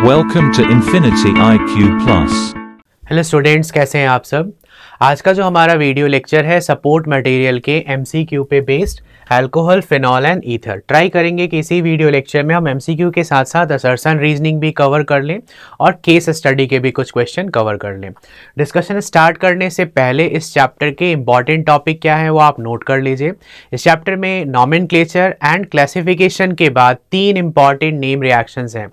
Welcome to Infinity IQ Plus. Hello students, कैसे हैं आप सब। आज का जो हमारा वीडियो लेक्चर है सपोर्ट मटेरियल के एमसीक्यू पे based alcohol, phenol and ether. Try करेंगे कि इसी वीडियो लेक्चर में हम एमसीक्यू के साथ साथ असर्शन रीजनिंग भी कवर कर लें और केस स्टडी के भी कुछ क्वेश्चन कवर कर लें। डिस्कशन स्टार्ट करने से पहले इस चैप्टर के इंपॉर्टेंट टॉपिक क्या है वो आप नोट कर लीजिए। इस चैप्टर में नॉमेनक्लेचर एंड क्लासिफिकेशन के बाद तीन इंपॉर्टेंट नेम रिएक्शंस हैं।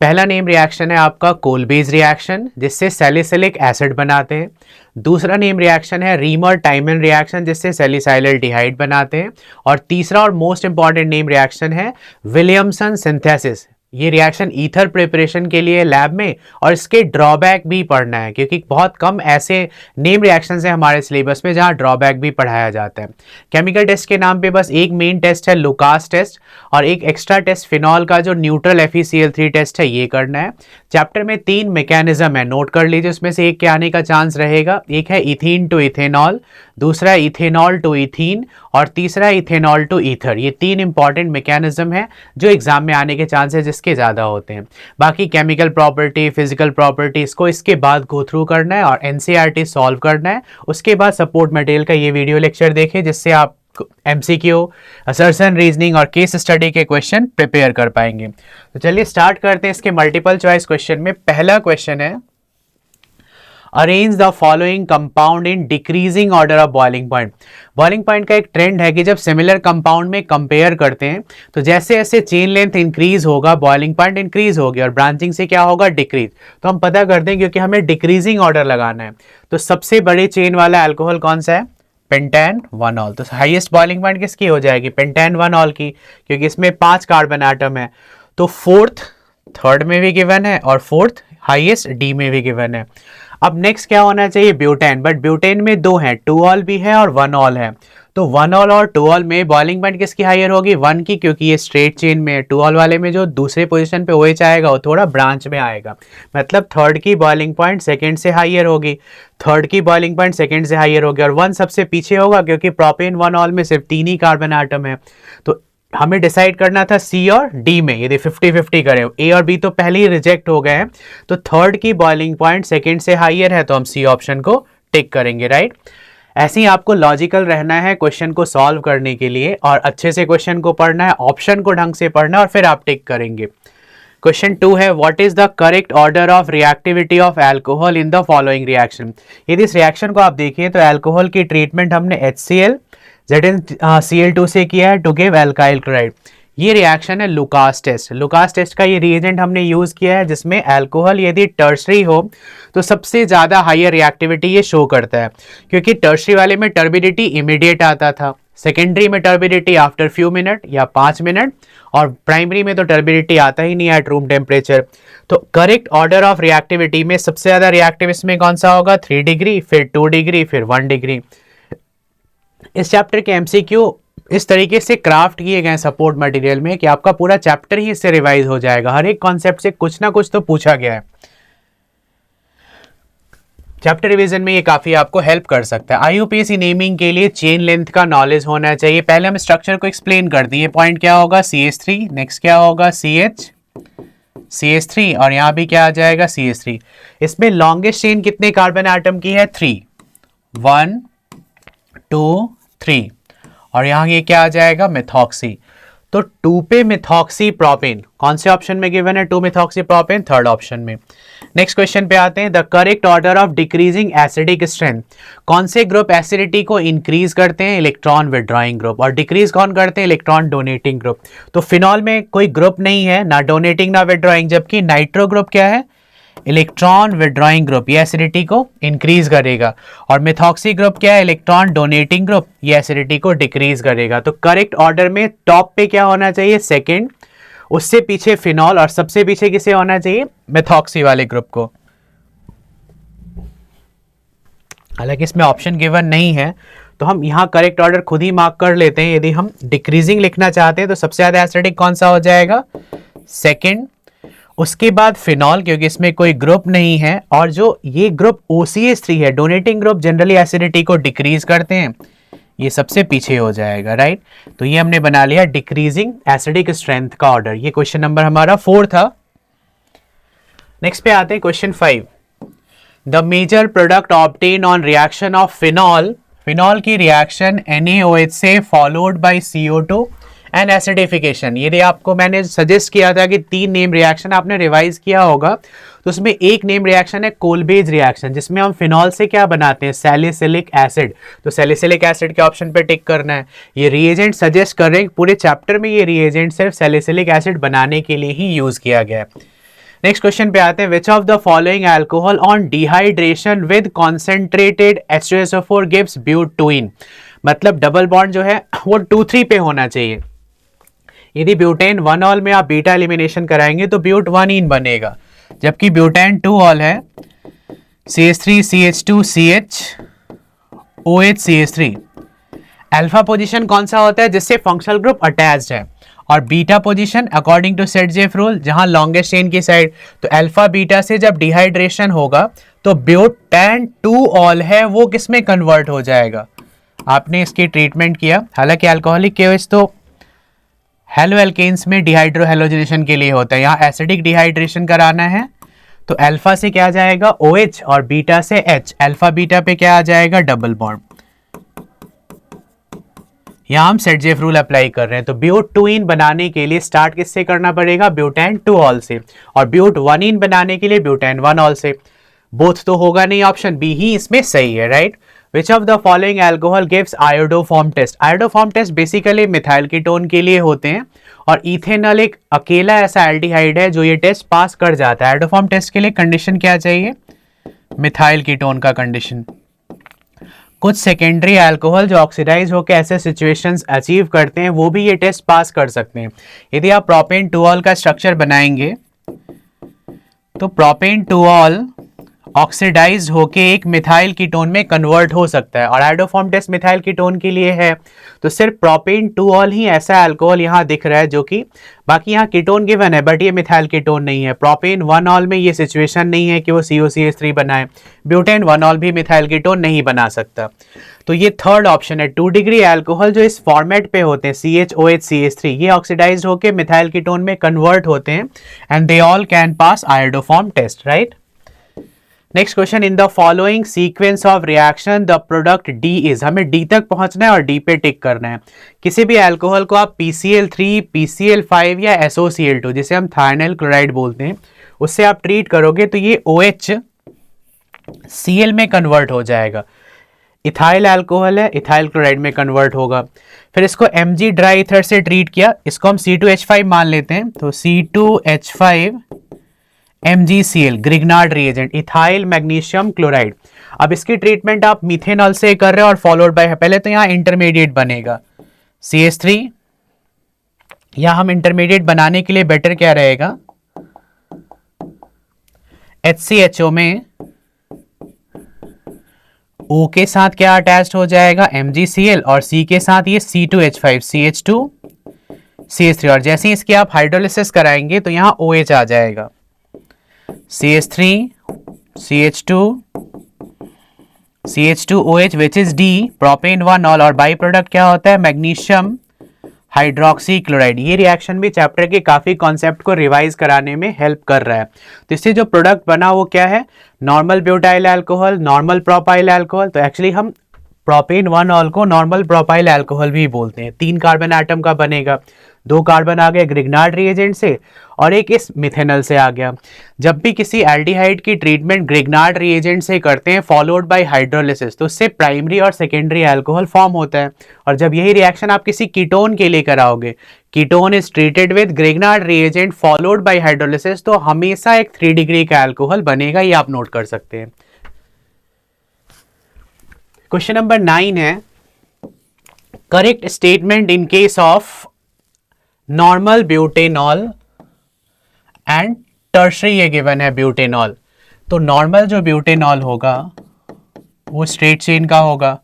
पहला नेम रिएक्शन है आपका कोलबेज रिएक्शन, जिससे सैलिसिलिक एसिड बनाते हैं। दूसरा नेम रिएक्शन है रीमर टाइमन रिएक्शन, जिससे सैलिसाइलडिहाइड बनाते हैं। और तीसरा और मोस्ट इंपॉर्टेंट नेम रिएक्शन है विलियमसन सिंथेसिस। ये रिएक्शन ईथर प्रिपरेशन के लिए लैब में, और इसके ड्रॉबैक भी पढ़ना है क्योंकि बहुत कम ऐसे नेम रिएक्शंस हैं हमारे सिलेबस में जहाँ ड्रॉबैक भी पढ़ाया जाता है। केमिकल टेस्ट के नाम पे बस एक मेन टेस्ट है लुकास टेस्ट, और एक एक्स्ट्रा टेस्ट फिनॉल का जो न्यूट्रल FeCl3 टेस्ट है ये करना है। चैप्टर में तीन मैकेनिज्म है, नोट कर लीजिए। उसमें से एक के आने का चांस रहेगा। एक है इथीन टू इथेनॉल, दूसरा है इथेनॉल टू इथीन, और तीसरा है इथेनॉल टू ईथर। ये तीन इंपॉर्टेंट मैकेनिज्म है जो एग्जाम में आने के चांसेस इसके ज़्यादा होते हैं। बाकी केमिकल प्रॉपर्टी, फिजिकल प्रॉपर्टी इसको इसके बाद गो थ्रू करना है और NCERT सॉल्व करना है। उसके बाद सपोर्ट मटेरियल का ये वीडियो लेक्चर देखें, जिससे आप MCQ, असर्शन रीजनिंग और केस स्टडी के क्वेश्चन प्रिपेयर कर पाएंगे। तो चलिए स्टार्ट करते हैं इसके मल्टीपल चॉइस क्वेश्चन में। पहला क्वेश्चन है arrange the following compound in decreasing order of boiling point. Boiling point का एक ट्रेंड है कि जब सिमिलर कंपाउंड में कंपेयर करते हैं तो जैसे जैसे चेन लेंथ इंक्रीज होगा बॉइलिंग पॉइंट इंक्रीज होगी, और ब्रांचिंग से क्या होगा डिक्रीज। तो हम पता करते हैं क्योंकि हमें डिक्रीजिंग ऑर्डर लगाना है। तो सबसे बड़े चेन वाला अल्कोहल कौन सा है? Pentane 1 all. तो हाईएस्ट बॉइलिंग पॉइंट किसकी हो जाएगी? पेंटेन 1 ऑल की, क्योंकि इसमें 5 कार्बन एटम है। तो फोर्थ थर्ड में भी गिवन है और फोर्थ हाईएस्ट डी में भी गिवन है। अब नेक्स्ट क्या होना चाहिए? ब्यूटेन, बट ब्यूटेन में 2 हैं, 2 ऑल भी है और 1 ऑल है। तो 1 ऑल और 2 ऑल में बॉइलिंग पॉइंट किसकी हायर होगी? 1 की, क्योंकि ये स्ट्रेट चेन में है। 2 ऑल वाले में जो दूसरे पोजीशन पे OH आएगा वो थोड़ा ब्रांच में आएगा, मतलब थर्ड की बॉइलिंग पॉइंट सेकंड से हायर होगी, थर्ड की बॉइलिंग पॉइंट सेकंड से हायर होगी, और 1 सबसे पीछे होगा क्योंकि प्रोपेन 1 ऑल में सिर्फ 3 ही कार्बन एटम है। तो हमें डिसाइड करना था C और D में, यदि 50-50 करें। A और B तो पहले ही रिजेक्ट हो गए हैं, तो थर्ड की बॉइलिंग पॉइंट सेकंड से हायर है, तो हम C ऑप्शन को टिक करेंगे, राइट। ऐसे ही आपको लॉजिकल रहना है क्वेश्चन को सॉल्व करने के लिए, और अच्छे से क्वेश्चन को पढ़ना है, ऑप्शन को ढंग से पढ़ना, और फिर आप टिक करेंगे। क्वेश्चन 2 है what is the correct order of reactivity of alcohol in the following reaction. यदि इस रिएक्शन को आप देखिए तो अल्कोहल की ट्रीटमेंट हमने HCl ZnCl2 से किया है टू गिव अल्काइल क्लोराइड। ये रिएक्शन है लुकास टेस्ट। लुकास टेस्ट का ये रिएजेंट हमने यूज किया है जिसमें अल्कोहल यदि टर्शरी हो तो सबसे ज्यादा हायर रिएक्टिविटी ये शो करता है, क्योंकि टर्शरी वाले में टर्बिडिटी इमीडिएट आता था, सेकेंडरी में टर्बिडिटी आफ्टर फ्यू मिनट या 5 मिनट, और प्राइमरी में तो टर्बिडिटी आता ही नहीं है एट रूम टेम्परेचर। तो करेक्ट ऑर्डर ऑफ रिएक्टिविटी में सबसे ज्यादा रिएक्टिव इसमें कौन सा होगा? 3 डिग्री, फिर 2 डिग्री, फिर 1 डिग्री। इस चैप्टर के MCQ इस तरीके से क्राफ्ट किए गए सपोर्ट मटेरियल में कि आपका पूरा चैप्टर ही इससे रिवाइज हो जाएगा। हर एक कॉन्सेप्ट से कुछ ना कुछ तो पूछा गया है। चैप्टर रिवीजन में ये काफी आपको हेल्प कर सकता है। IUPAC नेमिंग के लिए चेन लेंथ का नॉलेज होना चाहिए। पहले हम स्ट्रक्चर को एक्सप्लेन कर दिए। पॉइंट क्या होगा? CH3, नेक्स्ट क्या होगा? CH3, और यहाँ भी क्या आ जाएगा? CH3। इसमें लॉन्गेस्ट चेन कितने कार्बन एटम की है? 3, 1 2 3, और यहाँ ये क्या आ जाएगा? मिथॉक्सी। तो 2 पे मिथॉक्सी प्रोपेन कौन से ऑप्शन में गिवन है? 2 मिथॉक्सी प्रोपेन थर्ड ऑप्शन में। नेक्स्ट क्वेश्चन पे आते हैं। The correct order of decreasing acidic strength. कौन से ग्रुप एसिडिटी को इंक्रीज करते हैं? Electron withdrawing group. और डिक्रीज कौन करते हैं? Electron donating group. तो फिनॉल में कोई ग्रुप नहीं है, ना डोनेटिंग ना विड्रॉइंग, जबकि नाइट्रो ग्रुप क्या है? इलेक्ट्रॉन विड्रॉइंग ग्रुप, ये एसिडिटी को इंक्रीज करेगा। और मिथॉक्सी ग्रुप क्या है? इलेक्ट्रॉन डोनेटिंग ग्रुप, ये एसिडिटी को डिक्रीज करेगा। तो करेक्ट ऑर्डर में टॉप पे क्या होना चाहिए? सेकंड, उससे पीछे फिनॉल, और सबसे पीछे किसे होना चाहिए? मिथॉक्सी वाले ग्रुप को। हालांकि इसमें ऑप्शन गिवन नहीं है, तो हम यहाँ करेक्ट ऑर्डर खुद ही मार्क कर लेते हैं। यदि हम डिक्रीजिंग लिखना चाहते हैं तो सबसे ज्यादा एसिडिक कौन सा हो जाएगा? सेकंड, उसके बाद फिनॉल, क्योंकि इसमें कोई ग्रुप नहीं है, और जो ये ग्रुप OCH3 है, डोनेटिंग ग्रुप, जनरली एसिडिटी को डिक्रीज करते हैं, ये सबसे पीछे हो जाएगा, राइट। तो ये हमने बना लिया डिक्रीजिंग एसिडिक स्ट्रेंथ का ऑर्डर। ये क्वेश्चन नंबर हमारा 4 था। नेक्स्ट पे आते हैं question 5। The major product obtain on reaction of phenol, phenol की रिएक्शन NaOH से followed by CO2 and acidification. ये आपको मैंने सजेस्ट किया था कि 3 नेम रिएक्शन आपने रिवाइज किया होगा, तो उसमें एक नेम रिएक्शन है कोलबेज रिएक्शन, जिसमें हम फिनॉल से क्या बनाते हैं, सैलिसिलिक एसिड। तो सैलिसिलिक एसिड के ऑप्शन पे टिक करना है। ये रिएजेंट सजेस्ट कर रहे हैं, पूरे चैप्टर में ये रिएजेंट सिर्फ सैलिसिलिक एसिड बनाने के लिए ही यूज किया गया है। नेक्स्ट क्वेश्चन पे आते हैं, विच of the following alcohol on dehydration with concentrated H2SO4 gives butane. मतलब डबल बॉन्ड जो है वो 2,3 पे होना चाहिए। यदि ब्यूटेन 1 ऑल में आप बीटा एलिमिनेशन कराएंगे तो ब्यूट 1 बनेगा, जबकि ब्यूटेन 2 ऑल है CH3 CH2 CH OH CH3। Alpha position कौन सा होता है, जिससे फंक्शनल ग्रुप अटैच्ड है, और beta position according to Saytzeff rule जहां लॉन्गेस्ट चेन की साइड। तो अल्फा बीटा से जब डिहाइड्रेशन होगा तो ब्यूटेन 2 ऑल है वो किस में कन्वर्ट हो जाएगा। आपने इसकी ट्रीटमेंट किया, हालांकि अल्कोहलिक केस तो हेलो एल्केन्स में डिहाइड्रो हेलोजिनेशन के लिए होता है, यहाँ एसिडिक डिहाइड्रेशन कराना है तो अल्फा से क्या जाएगा OH और बीटा से H। अल्फा बीटा पे क्या आ जाएगा, डबल बॉन्ड। यहाँ हम सेट-जेफ रूल अप्लाई कर रहे हैं। तो ब्यूट 2 बनाने के लिए स्टार्ट किससे करना पड़ेगा, ब्यूटेन 2 ऑल से, और ब्यूट 1 बनाने के लिए ब्यूटेन 1 ऑल से। बोथ तो होगा नहीं, ऑप्शन बी ही इसमें सही है, right. Which of the following alcohol gives iodoform test. Iodoform test basically methyl ketone के लिए होते हैं, और इथेनॉल एक अकेला ऐसा एल्डिहाइड है जो ये टेस्ट पास कर जाता है। आयोडोफॉर्म टेस्ट के लिए कंडीशन क्या चाहिए, मिथाइल कीटोन का कंडीशन। कुछ सेकेंडरी अल्कोहल जो ऑक्सीडाइज होकर ऐसे सिचुएशंस अचीव करते हैं वो भी ये टेस्ट पास कर सकते हैं। यदि आप प्रोपेन 2 ऑल का स्ट्रक्चर बनाएंगे तो प्रोपेन 2 ऑल ऑक्सीडाइज होके एक मिथाइल कीटोन में कन्वर्ट हो सकता है, और आयोडोफॉर्म टेस्ट मिथाइल कीटोन के लिए है। तो सिर्फ प्रोपेन 2 ऑल ही ऐसा अल्कोहल यहाँ दिख रहा है जो कि, बाकी यहाँ कीटोन गिवन है बट ये मिथाइल कीटोन नहीं है। प्रोपेन 1 ऑल में ये सिचुएशन नहीं है कि वो COCH3 बनाए। ब्यूटेन 1 ऑल भी मिथाइल कीटोन नहीं बना सकता। तो ये थर्ड ऑप्शन है। 2 डिग्री अल्कोहल जो इस फॉर्मेट पे होते हैं CHOH CH3, ये ऑक्सीडाइज होके मिथाइल कीटोन में कन्वर्ट होते हैं, and they all can pass iodoform test, right. Next question, in the following sequence of reaction the product D is. हमें D तक पहुंचना है और D पे टिक करना है। किसी भी अल्कोहल को आप PCl3 PCl5 या SOCl2 जिसे हम थायनाइल क्लोराइड बोलते हैं उससे आप ट्रीट करोगे तो ये OH Cl में कन्वर्ट हो जाएगा। इथाइल अल्कोहल है, इथाइल क्लोराइड में कन्वर्ट होगा। फिर इसको Mg ड्राई ईथर से ट्रीट किया, इसको हम C2H5 मान लेते हैं, तो C2H5 MgCl Grignard reagent, ethyl magnesium chloride. अब इसकी ट्रीटमेंट आप मिथेनॉल से कर रहे हो और फॉलोड बाय, पहले तो यहाँ इंटरमीडिएट बनेगा CH3, या हम इंटरमीडिएट बनाने के लिए बेटर क्या रहेगा, HCHO में O के साथ क्या अटैच्ड हो जाएगा MgCl, और C के साथ ये C2H5 CH2 CH3, और जैसे ही इसकी आप हाइड्रोलिसिस कराएंगे तो यहाँ OH आ जाएगा CH3 CH2 CH2OH which is D, propane 1 all, और बाई प्रोडक्ट क्या होता है मैग्नीशियम हाइड्रोक्सी क्लोराइड। ये रिएक्शन भी चैप्टर के काफी कॉन्सेप्ट को रिवाइज कराने में हेल्प कर रहा है। तो इससे जो प्रोडक्ट बना वो क्या है, normal butyl alcohol, normal propyl alcohol. तो एक्चुअली हम प्रोपेन 1 ऑल को नॉर्मल प्रोपाइल अल्कोहल भी बोलते हैं। 3 कार्बन एटम का बनेगा, 2 कार्बन आ गए ग्रिग्नार्ड रिएजेंट से और एक इस मिथेनॉल से आ गया। जब भी किसी एल्डिहाइड की ट्रीटमेंट ग्रिग्नार्ड रिएजेंट से करते हैं फॉलोड बाय हाइड्रोलिसिस, तो उससे प्राइमरी और सेकेंडरी अल्कोहल फॉर्म होता है। और जब यही रिएक्शन आप किसी कीटोन के लिए कराओगे, ketone is treated with Grignard reagent followed by hydrolysis, तो हमेशा एक 3 डिग्री का अल्कोहल बनेगा। ये आप नोट कर सकते हैं। क्वेश्चन नंबर 9 है, correct statement in case of normal butanol and tertiary, ये गिवन है ब्यूटेनॉल। तो नॉर्मल जो ब्यूटेनॉल होगा वो स्ट्रेट चेन का होगा,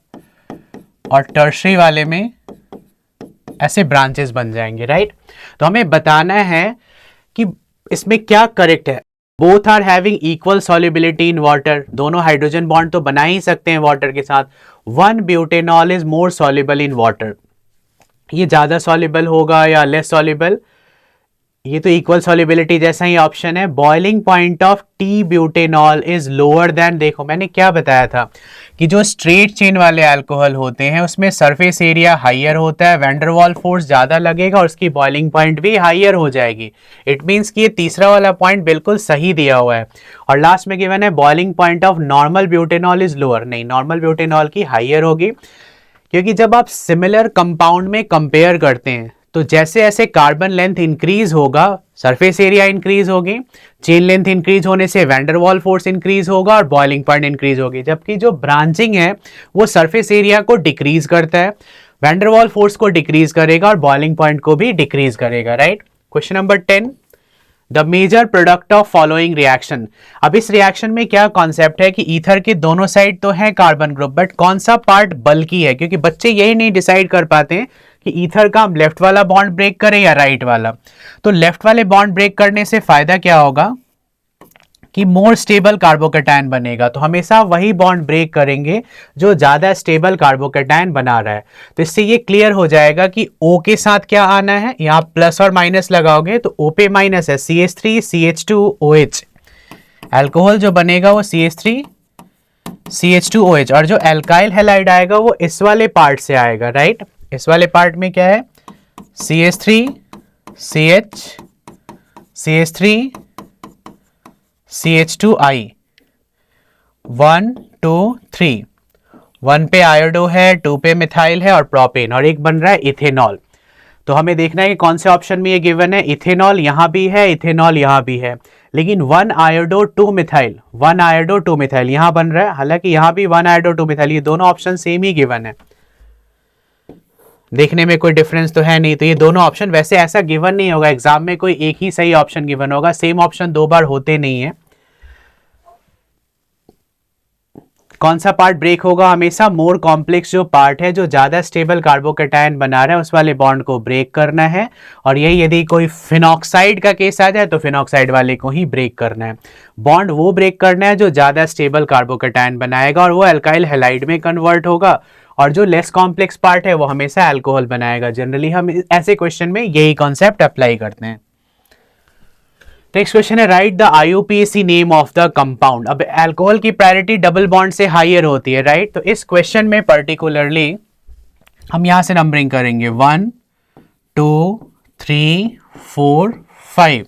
और टर्शरी वाले में ऐसे ब्रांचेस बन जाएंगे, राइट। तो हमें बताना है कि इसमें क्या करेक्ट है। Both are having equal solubility in water, दोनों हाइड्रोजन बॉन्ड तो बना ही सकते हैं वाटर के साथ। 1 butanol is more soluble in water, ये ज्यादा सॉल्युबल होगा या लेस सॉल्युबल, ये तो इक्वल सॉल्युबिलिटी जैसा ही ऑप्शन है। Boiling point of T butanol is lower than, देखो मैंने क्या बताया था कि जो स्ट्रेट चेन वाले अल्कोहल होते हैं उसमें सरफेस एरिया हाइयर होता है, वैंडरवाल फोर्स ज़्यादा लगेगा और उसकी बॉइलिंग पॉइंट भी हाइयर हो जाएगी। इट मीन्स कि ये तीसरा वाला पॉइंट बिल्कुल सही दिया हुआ है। और लास्ट में गिवन है boiling point of normal butanol is lower, नहीं नॉर्मल ब्यूटेनॉल की हाइयर होगी, क्योंकि जब आप सिमिलर कंपाउंड में कंपेयर करते हैं तो जैसे जैसे कार्बन लेंथ इंक्रीज होगा सरफेस एरिया इंक्रीज होगी, चेन लेंथ इंक्रीज होने से वैंडरवाल फोर्स इंक्रीज होगा और बॉइलिंग पॉइंट इंक्रीज होगी। जबकि जो ब्रांचिंग है वो सरफेस एरिया को डिक्रीज करता है, वैंडरवाल फोर्स को डिक्रीज करेगा और बॉइलिंग पॉइंट को भी डिक्रीज करेगा, right. Question number 10, the major product of following reaction. अब इस रिएक्शन में क्या कॉन्सेप्ट है कि ईथर के दोनों साइड तो है कार्बन ग्रुप, बट कौन सा पार्ट बल्की है, क्योंकि बच्चे यही नहीं डिसाइड कर पाते हैं कि ईथर का हम लेफ्ट वाला बॉन्ड ब्रेक करें या राइट वाला। तो लेफ्ट वाले बॉन्ड ब्रेक करने से फायदा क्या होगा कि मोर स्टेबल कार्बोकैटायन बनेगा, तो हमेशा वही बॉन्ड ब्रेक करेंगे जो ज्यादा स्टेबल कार्बोकैटायन बना रहा है। तो इससे ये क्लियर हो जाएगा कि O के साथ क्या आना है, यहाँ प्लस और माइनस लगाओगे तो O पे माइनस है CH3 CH2OH, अल्कोहल जो बनेगा वो CH3 CH2OH, और जो एल्काइल हैलाइड आएगा वो इस वाले पार्ट से आएगा, राइट। इस वाले पार्ट में क्या है CH3 CH CH3 CH2I 1 2 3, 1 पे आयोडो है, 2 पे मिथाइल है और प्रोपेन, और एक बन रहा है इथेनॉल। तो हमें देखना है कि कौन से ऑप्शन में ये गिवन है। इथेनॉल यहाँ भी है, इथेनॉल यहाँ भी है, लेकिन 1 आयोडो 2 मिथाइल, 1 आयोडो 2 मिथाइल यहाँ बन रहा है, हालांकि यहाँ भी 1 आयोडो 2 मिथाइल, ये दोनों ऑप्शन सेम ही गिवन है, देखने में कोई डिफरेंस तो है नहीं। तो ये दोनों ऑप्शन, वैसे ऐसा गिवन नहीं होगा एग्जाम में, कोई एक ही सही ऑप्शन गिवन होगा, सेम ऑप्शन दो बार होते नहीं है। कौन सा पार्ट ब्रेक होगा, हमेशा मोर कॉम्प्लेक्स जो पार्ट है जो ज्यादा स्टेबल कार्बोकैटायन बना रहा है उस वाले बॉन्ड को ब्रेक करना है। और यही यदि कोई फिनॉक्साइड का केस आ जाए तो फिनॉक्साइड वाले को ही ब्रेक करना है। बॉन्ड वो ब्रेक करना है जो ज्यादा स्टेबल कार्बोकैटायन बनाएगा और वो अल्काइल हैलाइड में कन्वर्ट होगा, और जो लेस कॉम्प्लेक्स पार्ट है वो हमेशा अल्कोहल बनाएगा। जनरली हम ऐसे क्वेश्चन में यही कॉन्सेप्ट अप्लाई करते हैं। नेक्स्ट क्वेश्चन है right the IUPAC name of the compound. अब अल्कोहल की प्रायोरिटी डबल बॉन्ड से हायर होती है, राइट। तो इस क्वेश्चन में पर्टिकुलरली हम यहां से नंबरिंग करेंगे 1 2 3 4 5।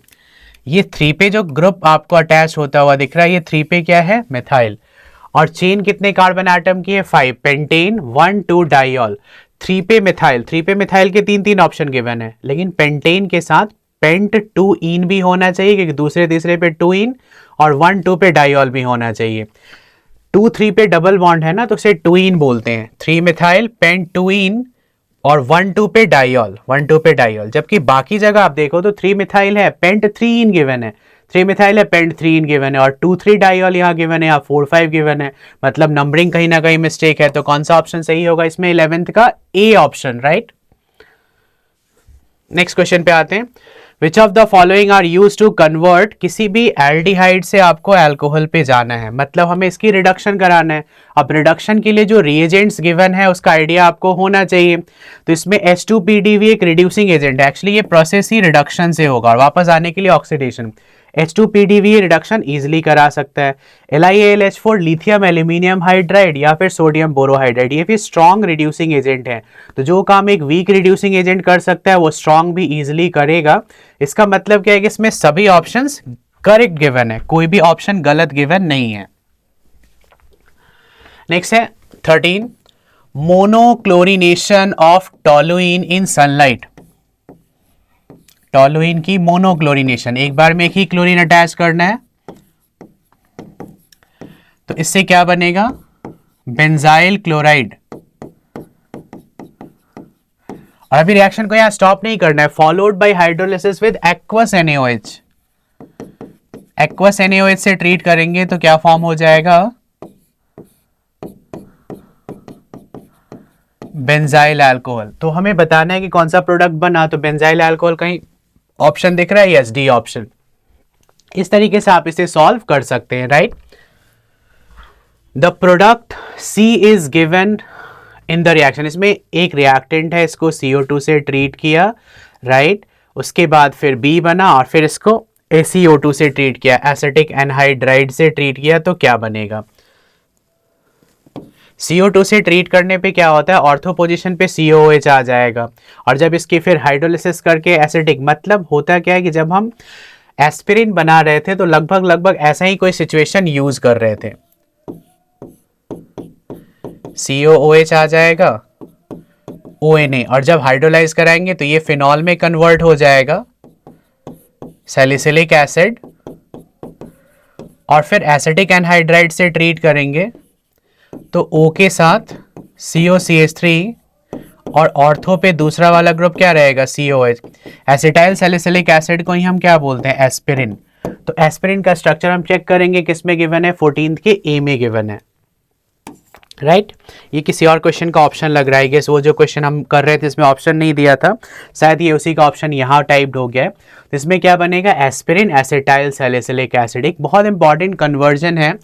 ये 3 पे जो ग्रुप आपको अटैच होता हुआ दिख रहा है, ये 3 पे क्या है, मिथाइल, और चेन कितने कार्बन एटम की है, 5, पेंटेन 1 2 डाइऑल। 3 पे मिथाइल, 3 पे मिथाइल के 3 ऑप्शन गिवन है, लेकिन पेंटेन के साथ पेंट 2 इन भी होना चाहिए, क्योंकि दूसरे तीसरे पे 2 इन और 1 2 पे डाइऑल भी होना चाहिए। 2 3 पे डबल बॉन्ड है ना, तो उसे 2 इन बोलते हैं, 3 मिथाइल पेंट 2 इन और 1 2 पे डाइऑल, 1 2 पे डाइऑल। जबकि बाकी जगह आप देखो तो 3 मिथाइल है, पेंट 3 इन गिवन है, 3 मिथाइल है, पेंट 3 इन गिवन है, और 2 3 डाइऑल यहाँ गिवन है, यहाँ 4 5 गिवन है, मतलब नंबरिंग कहीं ना कहीं मिस्टेक है। तो कौन सा ऑप्शन सही होगा इसमें, 11th का A option, right. Next question पे आते हैं। Which of the following are used to convert, किसी भी एल्डिहाइड से आपको अल्कोहल पे जाना है, मतलब हमें इसकी रिडक्शन कराना है। अब रिडक्शन के लिए जो रिएजेंट्स गिवन है उसका आइडिया आपको होना चाहिए। तो इसमें H2PDV एक रिड्यूसिंग एजेंट है, एक्चुअली ये प्रोसेस ही रिडक्शन से होगा और वापस आने के लिए ऑक्सीडेशन। H2PDV रिडक्शन इजीली करा सकता है। LiAlH4 लिथियम एल्यूमिनियम हाइड्राइड या फिर सोडियम बोरोहाइड्राइड, ये फिर स्ट्रॉन्ग रिड्यूसिंग एजेंट है। तो जो काम एक वीक रिड्यूसिंग एजेंट कर सकता है वो स्ट्रॉन्ग भी इजीली करेगा। इसका मतलब क्या है कि इसमें सभी ऑप्शंस करेक्ट गिवन है, कोई भी ऑप्शन गलत गिवन नहीं है। नेक्स्ट है 13, monochlorination of toluene in sunlight. Toluene की मोनोक्लोरिनेशन, एक बार में एक ही क्लोरीन अटैच करना है, तो इससे क्या बनेगा, बेंजाइल क्लोराइड। और अभी रिएक्शन को यहां स्टॉप नहीं करना है, followed by hydrolysis with aqueous NaOH। Aqueous NaOH से ट्रीट करेंगे तो क्या फॉर्म हो जाएगा, बेंजाइल अल्कोहल। तो हमें बताना है कि कौन सा प्रोडक्ट बना, तो बेंजाइल अल्कोहल कहीं ऑप्शन दिख रहा है, यस डी ऑप्शन। इस तरीके से आप इसे सॉल्व कर सकते हैं, right. The product C is given in the reaction, इसमें एक रिएक्टेंट है, इसको CO2 से ट्रीट किया, राइट, उसके बाद फिर B बना और फिर इसको ACO2 से ट्रीट किया, एसिटिक एनहाइड्राइड से ट्रीट किया, तो क्या बनेगा? CO2 से ट्रीट करने पे क्या होता है, ऑर्थो पोजीशन पे COOH आ जाएगा, और जब इसकी फिर हाइड्रोलिसिस करके एसिटिक, मतलब होता क्या है कि जब हम एस्पिरिन बना रहे थे तो लगभग ऐसा ही कोई सिचुएशन यूज कर रहे थे, COOH आ जाएगा, ONA, और जब हाइड्रोलाइज कराएंगे तो ये फिनॉल में कन्वर्ट हो जाएगा, सैलिसिलिक एसिड, और फिर एसिटिक एनहाइड्राइड से ट्रीट करेंगे तो O के साथ COCH3, और ऑर्थो पे दूसरा वाला ग्रुप क्या रहेगा, COH। एसिटाइल सैलिसिलिक एसिड को ही हम क्या बोलते हैं, एस्पिरिन। तो एस्पिरिन का स्ट्रक्चर हम चेक करेंगे, किसमें गिवन है, 14th के A में गिवन है, राइट। ये किसी और क्वेश्चन का ऑप्शन लग रहा है, गेस वो जो क्वेश्चन हम कर रहे थे इसमें ऑप्शन नहीं दिया था, शायद ये उसी का ऑप्शन यहाँ टाइप्ड हो गया है। तो इसमें क्या बनेगा, एस्पिरिन एसिटाइल सैलिसिलिक एसिड। एक बहुत इंपॉर्टेंट कन्वर्जन है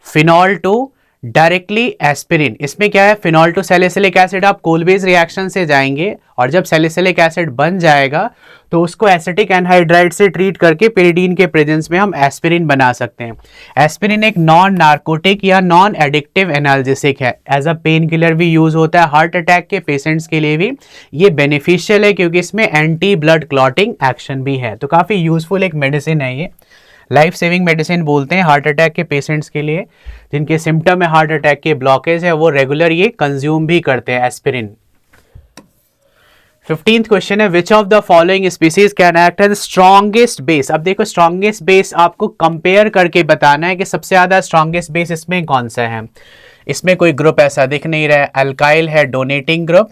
फिनॉल टू डायरेक्टली एस्पिरिन। इसमें क्या है, फिनॉल टू सैलिसिलिक एसिड आप कोलबेज रिएक्शन से जाएंगे, और जब सैलिसिलिक एसिड बन जाएगा तो उसको एसिटिक एनहाइड्राइड से ट्रीट करके पेरिडीन के प्रेजेंस में हम एस्पिरिन बना सकते हैं। एस्पिरिन एक नॉन नार्कोटिक या नॉन एडिक्टिव एनाल्जेसिक है, एज अ पेन किलर भी यूज होता है, हार्ट अटैक के पेशेंट्स के लिए भी ये बेनिफिशियल है क्योंकि इसमें एंटी ब्लड क्लॉटिंग एक्शन भी है। तो काफ़ी यूजफुल एक मेडिसिन है, ये लाइफ सेविंग मेडिसिन बोलते हैं हार्ट अटैक के पेशेंट्स के लिए, जिनके सिम्टम है हार्ट अटैक के, ब्लॉकेज है, वो रेगुलर ये कंज्यूम भी करते हैं एस्पिरिन। 15th क्वेश्चन है, which of the following species can act as strongest base. अब देखो स्ट्रॉन्गेस्ट बेस आपको कंपेयर करके बताना है कि सबसे ज्यादा स्ट्रॉन्गेस्ट बेस इसमें कौन सा है। इसमें कोई ग्रुप ऐसा दिख नहीं रहा है, अल्काइल है डोनेटिंग ग्रुप,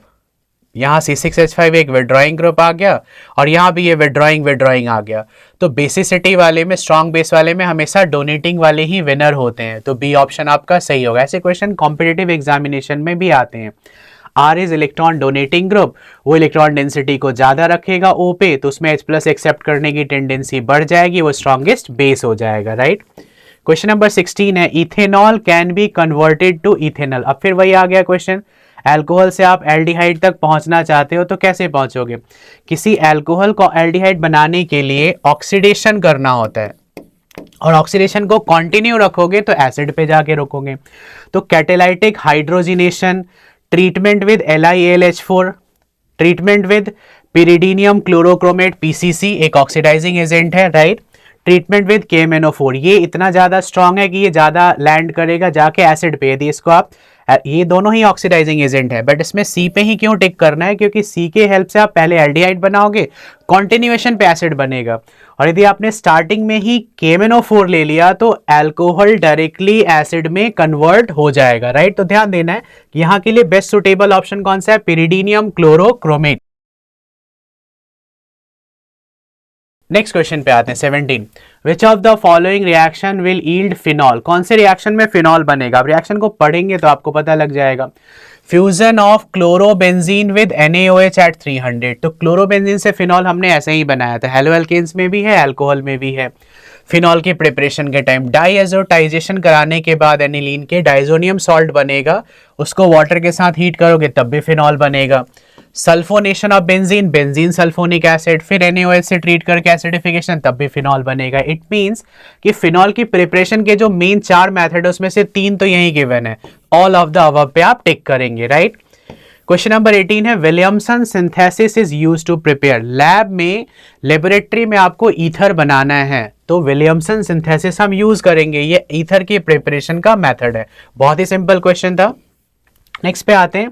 यहाँ C6H5 एक विड्रॉइंग ग्रुप आ गया, और यहाँ भी ये विड्रॉइंग आ गया। तो बेसिसिटी वाले में, स्ट्रॉन्ग बेस वाले में हमेशा डोनेटिंग वाले ही विनर होते हैं, तो B ऑप्शन आपका सही होगा। ऐसे क्वेश्चन कॉम्पिटिटिव एग्जामिनेशन में भी आते हैं। R is electron donating group, वो इलेक्ट्रॉन डेंसिटी को ज्यादा रखेगा O पे, तो उसमें H+ एक्सेप्ट करने की टेंडेंसी बढ़ जाएगी, वो स्ट्रॉन्गेस्ट बेस हो जाएगा, राइट। क्वेश्चन नंबर 16 है, ethanol can be converted to ethanol. अब फिर वही आ गया क्वेश्चन, अल्कोहल से आप एल्डिहाइड तक पहुंचना चाहते हो तो कैसे पहुंचोगे। किसी अल्कोहल को एल्डिहाइड बनाने के लिए ऑक्सीडेशन करना होता है, और ऑक्सीडेशन को कंटिन्यू रखोगे तो एसिड पे जाके रुकोगे। तो catalytic hydrogenation, treatment with LiAlH4, treatment with pyridinium chlorochromate PCC एक ऑक्सीडाइजिंग एजेंट है, राइट। ट्रीटमेंट विद KMnO4, ये इतना ज्यादा स्ट्रॉन्ग है कि ये ज्यादा लैंड करेगा जाके एसिड पे, यदि इसको आप, ये दोनों ही ऑक्सीडाइजिंग एजेंट है, बट इसमें C पे ही क्यों टिक करना है, क्योंकि C के हेल्प से आप पहले एल्डिहाइड बनाओगे, कॉन्टिन्यूएशन पे एसिड बनेगा, और यदि आपने स्टार्टिंग में ही KMnO4 ले लिया तो अल्कोहल डायरेक्टली एसिड में कन्वर्ट हो जाएगा, राइट। तो ध्यान देना है कि यहाँ के लिए बेस्ट सुटेबल ऑप्शन कौन सा है, पिरिडीनियम क्लोरोक्रोमेट। नेक्स्ट क्वेश्चन पे आते हैं 17, विच of the following reaction will yield phenol. कौन से रिएक्शन में फिनॉल बनेगा। अब रिएक्शन को पढ़ेंगे तो आपको पता लग जाएगा। Fusion of chlorobenzene with NaOH at 300, तो क्लोरोबेंजीन से फिनॉल हमने ऐसे ही बनाया था, हेलो एल्केन्स में भी है, अल्कोहल में भी है। फिनॉल की प्रिपरेशन के टाइम डाइएजोटाइजेशन कराने के बाद एनिलीन के डाइजोनियम सॉल्ट बनेगा, उसको वाटर के साथ हीट करोगे तब भी फिनॉल बनेगा। Sulphonation of benzene, benzene sulphonic acid, फिर NaOH से ट्रीट करके एसिडिफिकेशन, तब भी फिनॉल बनेगा। इट मींस कि फिनॉल की प्रिपरेशन के जो मेन 4 मेथड है उसमें से 3 तो यही गिवन है, ऑल ऑफ द अबव पे आप टिक करेंगे, राइट। क्वेश्चन नंबर 18 है, Williamson synthesis is used to prepare. Lab में, लेबोरेटरी में आपको ईथर बनाना है तो विलियमसन सिंथेसिस हम यूज करेंगे, ये ईथर की प्रिपरेशन का मेथड है। बहुत ही सिंपल क्वेश्चन था। नेक्स्ट पे आते हैं,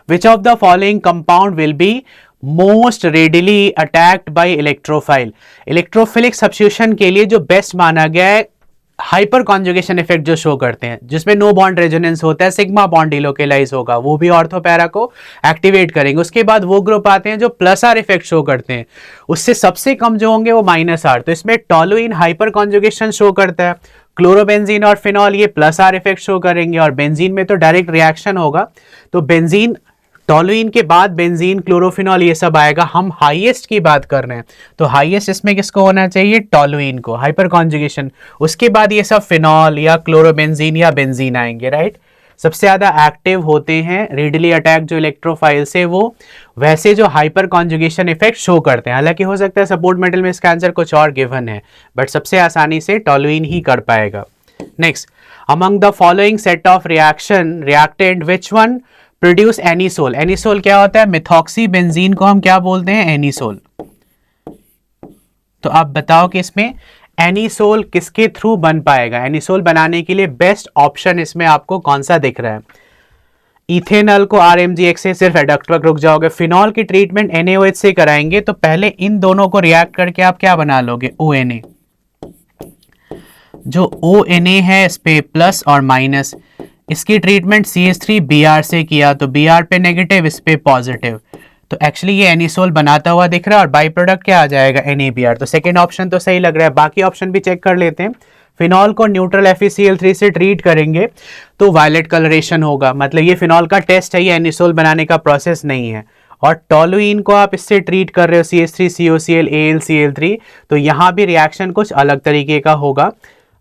विच of the following compound will be most readily attacked by electrophile. Electrophilic substitution के लिए जो बेस्ट माना गया है, हाइपर कॉन्जुगेशन इफेक्ट जो शो करते हैं, जिसमें नो बॉन्ड रेजोनेंस होता है, सिग्मा बॉन्ड डिलोकेलाइज होगा, वो भी ऑर्थो पैरा को एक्टिवेट करेंगे। उसके बाद वो ग्रुप आते हैं जो प्लस आर इफेक्ट शो करते हैं, उससे सबसे कम जो होंगे वो माइनस आर। तो इसमें टोलुइन हाइपर कॉन्जुगेशन शो करता है, क्लोरोबेंजीन और फिनॉल ये प्लस आर इफेक्ट शो करेंगे, और बेंजीन में तो डायरेक्ट रिएक्शन होगा। तो बेंजीन, टोलुइन के बाद बेंजीन, क्लोरोफिनॉल ये सब आएगा। हम हाईएस्ट की बात कर रहे हैं तो हाईएस्ट इसमें किसको होना चाहिए, टोलुइन को, हाइपर कॉन्जुगेशन। उसके बाद ये सब फिनॉल या क्लोरोबेंजीन या बेंजीन आएंगे, राइट। सबसे ज़्यादा एक्टिव होते हैं रीडली अटैक जो इलेक्ट्रोफाइल से, वो वैसे जो हाइपर कॉन्जुगेशन इफेक्ट शो करते हैं। हालांकि हो सकता है सपोर्ट मेटल में इसका आंसर कुछ और गिवन है, बट सबसे आसानी से टॉलुइन ही कर पाएगा। Next, among the following set of reaction reactant which one produce anisole. Anisole क्या होता है? मिथॉक्सी बेंजीन को हम क्या बोलते हैं? एनिसोल। तो आप बताओ कि इसमें एनिसोल किसके थ्रू बन पाएगा? एनिसोल बनाने के लिए बेस्ट ऑप्शन इसमें आपको कौन सा दिख रहा है? इथेनॉल को RMGX से सिर्फ एडक्ट तक रुक जाओगे। फिनॉल की ट्रीटमेंट NaOH से कराएंगे, तो पहले इन दोनों को रिएक्ट करके आप क्या बना लोगे? ONA। जो ONA है इस पे प्लस और माइनस, इसकी ट्रीटमेंट CH3Br से किया, तो Br पे नेगेटिव, इस पे पॉजिटिव, तो एक्चुअली ये एनिसोल बनाता हुआ दिख रहा है और बाई प्रोडक्ट क्या आ जाएगा? NaBr। तो सेकेंड ऑप्शन तो सही लग रहा है। बाकी ऑप्शन भी चेक कर लेते हैं। फिनॉल को न्यूट्रल FeCl3 से ट्रीट करेंगे तो वायलेट कलरेशन होगा, मतलब ये फिनॉल का टेस्ट है, ये एनिसोल बनाने का प्रोसेस नहीं है। और टॉलुइन को आप इससे ट्रीट कर रहे हो CH3COCl AlCl3, तो यहाँ भी रिएक्शन कुछ अलग तरीके का होगा।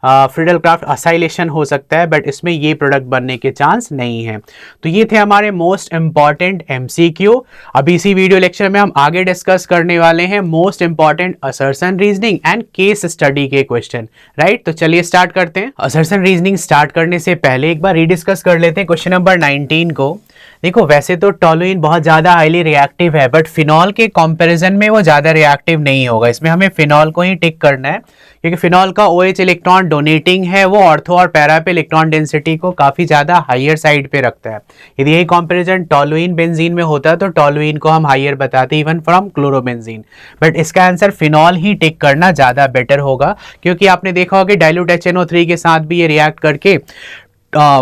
फ्रीडल क्राफ्ट असाइलेशन हो सकता है, बट इसमें ये प्रोडक्ट बनने के चांस नहीं है। तो ये थे हमारे मोस्ट इंपॉर्टेंट MCQ। अभी इसी वीडियो लेक्चर में हम आगे डिस्कस करने वाले हैं most important assertion reasoning and case study के क्वेश्चन, राइट? तो चलिए स्टार्ट करते हैं। असर्शन रीजनिंग स्टार्ट करने से पहले एक बार रीडिस्कस कर लेते हैं क्वेश्चन नंबर 19 को। देखो, वैसे तो टॉलुइन बहुत ज़्यादा हाईली रिएक्टिव है, बट फिनॉल के कंपैरिजन में वो ज़्यादा रिएक्टिव नहीं होगा। इसमें हमें फिनॉल को ही टिक करना है, क्योंकि फिनॉल का OH इलेक्ट्रॉन डोनेटिंग है, वो ऑर्थो और पैरा पे इलेक्ट्रॉन डेंसिटी को काफ़ी ज़्यादा हायर साइड पे रखता है। यदि यही कंपैरिजन टॉलुइन बेंजीन में होता तो टॉलुइन को हम हायर बताते इवन फ्रॉम क्लोरोबेंजीन, बट इसका आंसर फिनॉल ही टिक करना ज़्यादा बेटर होगा, क्योंकि आपने देखा होगा कि डाइल्यूट HNO3 के साथ भी ये रिएक्ट करके